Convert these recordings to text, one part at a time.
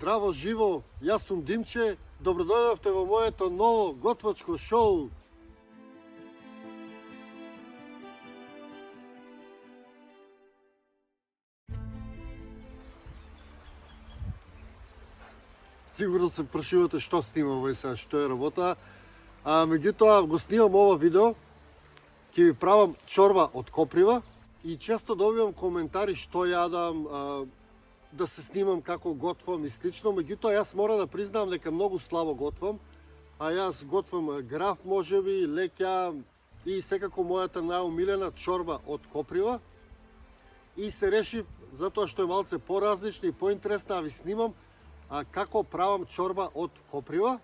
Здраво, живо, јас сум Димче, добродојдовте во моето ново готвачко шоу. Сигурно се прашувате што снимам овој сега, што е работа. Меѓутоа го снимам ова видео, ќе ви правам чорба од коприва и често добивам коментари што јадам, да се снимам како готвам и слично, меѓутоа јас мора да признам дека многу слабо готвам, а јас готвам граф можеби, леќа и секако мојата најомилена чорба од коприва. И се решив, затоа што е малце поразлична и поинтересна, да ви снимам како правам чорба од коприва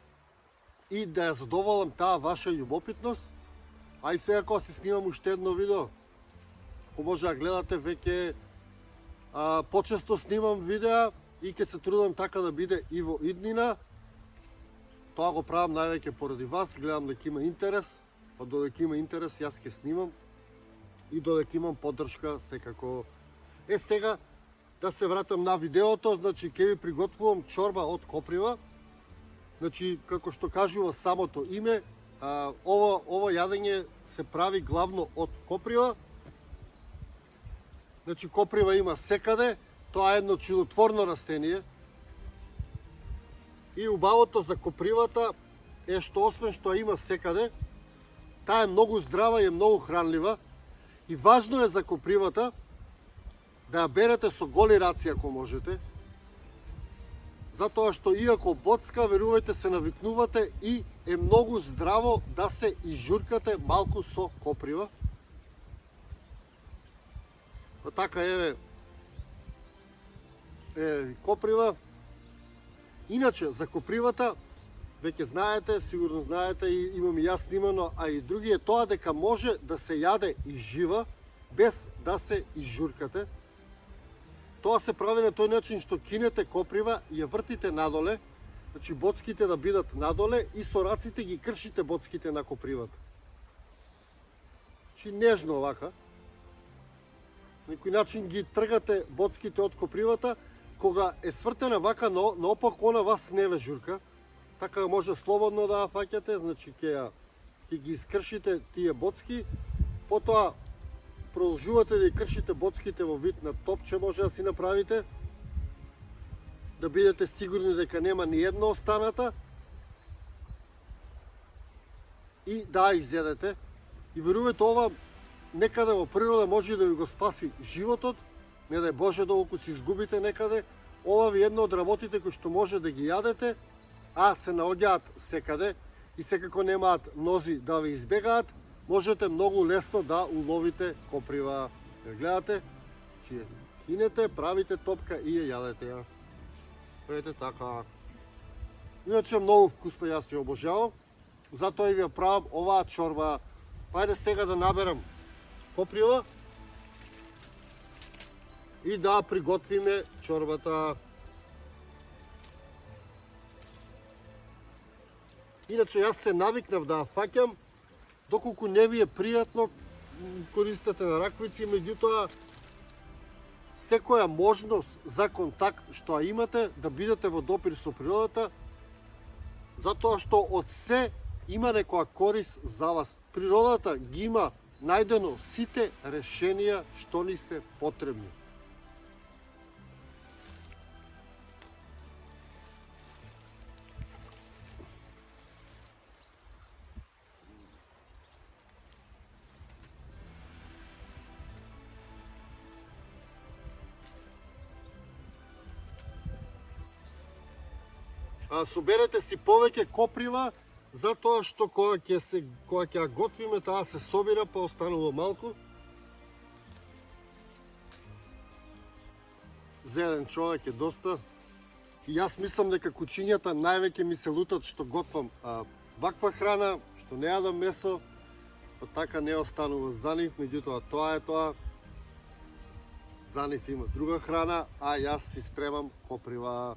и да ја задоволам таа ваша љубопитност. А и сега кога си снимам уште едно видео, ако може да гледате веќе почесто снимам видеа и ќе се трудам така да биде и во иднина. Тоа го правам највеќе поради вас, гледам дека има интерес, па додека има интерес јас ќе снимам и додека имам поддршка секако. Сега да се вратам на видеото, значи ќе ви приготвувам чорба од коприва. Значи како што кажува самото име, ово јадење се прави главно од коприва. Значи коприва има секаде, тоа е едно чудотворно растение. И убавото за копривата е што освен што има секаде, таа е многу здрава и е многу хранлива. И важно е за копривата да ја берете со голи раци ако можете. Затоа што иако боцка, верувајте се навикнувате и е многу здраво да се изжуркате малку со коприва. Така е коприва. Иначе, за копривата, веќе знаете, сигурно знаете, и имам и јас снимано, а и други е тоа дека може да се јаде и жива, без да се изжуркате. Тоа се прави на тој начин што кинете коприва и ја вртите надоле, значи боцките да бидат надоле и со раците ги кршите боцките на копривата. Значи нежно овака. На некој начин ги тргате боцките од копривата, кога е свртена вака наопак она вас не ве журка, така може слободно да ја фаќате, значи ќе ги искршите тие боцки, потоа продолжувате да ги кршите боцките во вид на топче може да си направите, да бидете сигурни дека нема ни една останата и да изедете. И верувате, ова некаде во природа може да ви го спаси животот, не дај Боже доколку се изгубите некаде. Ова ви едно од работите кои што може да ги јадете, а се наоѓаат секаде и секако немаат нози да ви избегаат, можете многу лесно да уловите коприва. Ја гледате, че кинете, правите топка и ја јадете ја. Ете така. Иначе многу вкусно, јас ја обожавам, затоа и ви ја правам оваа чорба. Ајде сега да наберам коприва и да приготвиме чорбата. Иначе јас се навикнав да ја фаќам, доколку не ви е пријатно, користете на раквици, меѓутоа секоја можност за контакт што ја имате, да бидете во допир со природата, затоа што од се има некоја корис за вас. Природата ги има најдено сите решенија што ни се потребни. Соберете си повеќе коприва, затоа што кога ќе ја готвиме, таа се собира, па останува малку. За еден човек е доста. И јас мислам дека кучињата највеќе ми се лутат што готвам ваква храна, што не јадам месо, па така не останува за нив, меѓутоа тоа е тоа. За нив има друга храна, а јас си спремам коприва.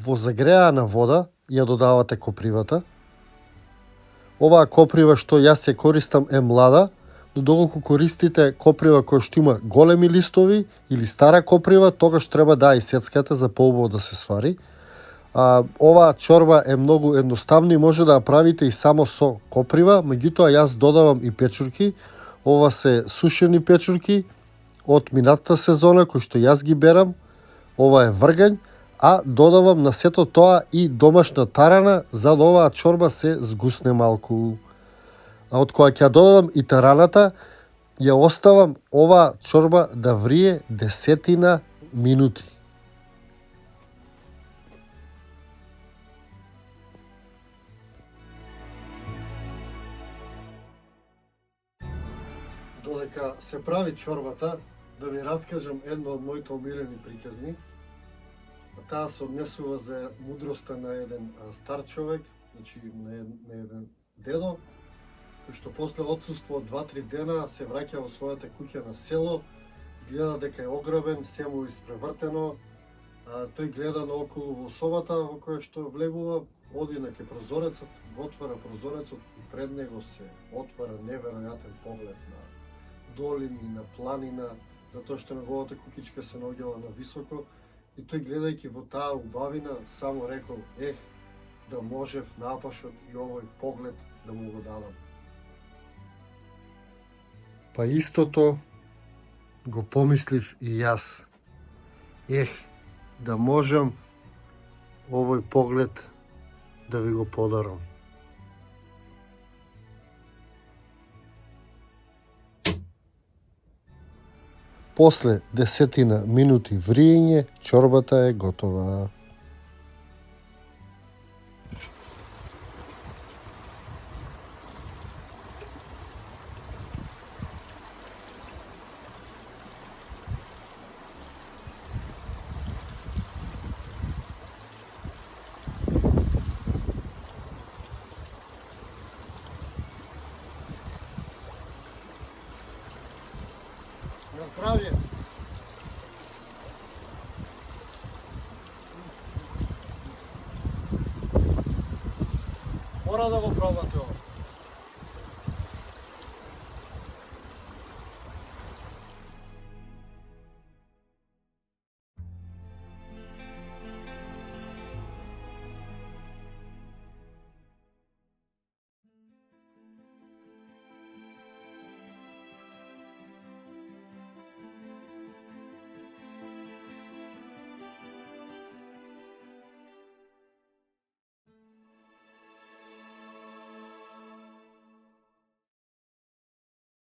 во загреана вода ја додавате копривата. Оваа коприва што јас ја користам е млада, но доколку користите коприва која што има големи листови или стара коприва, тогаш треба да ја исецкате за поубаво да се свари. Оваа чорба е многу едноставна и може да ја правите и само со коприва, меѓутоа јас додавам и печурки. Ова се сушени печурки од минатата сезона кои што јас ги берам. Ова е вргањ, а додавам на сето тоа и домашна тарана за да оваа чорба се згусне малку. А од која ќе додадам и тараната, ја оставам оваа чорба да врие 10 минути. Додека се прави чорбата, да ви раскажам едно од моите омилени приказни. Таа се однесува за мудроста на еден стар човек, значи на еден дедо, кој што после отсуство од 2-3 дена се враќа во својата куќа на село, гледа дека е ограбен, се му испревртено, тој гледа наоколу во собата во која што влегува, оди на ке прозорецот, го отвара прозорецот и пред него се отвара неверојатен поглед на долини, на планина, затоа што неговата куќичка се наоѓала на високо, и тој гледајќи во таа убавина само рекол: ех, да можев напашот и овој поглед да му го дадам. Па истото го помислив и јас. Ех, да можам овој поглед да ви го подарам. После 10 минути вриење, чорбата е готова. На здравје! Мора да го пробате ова.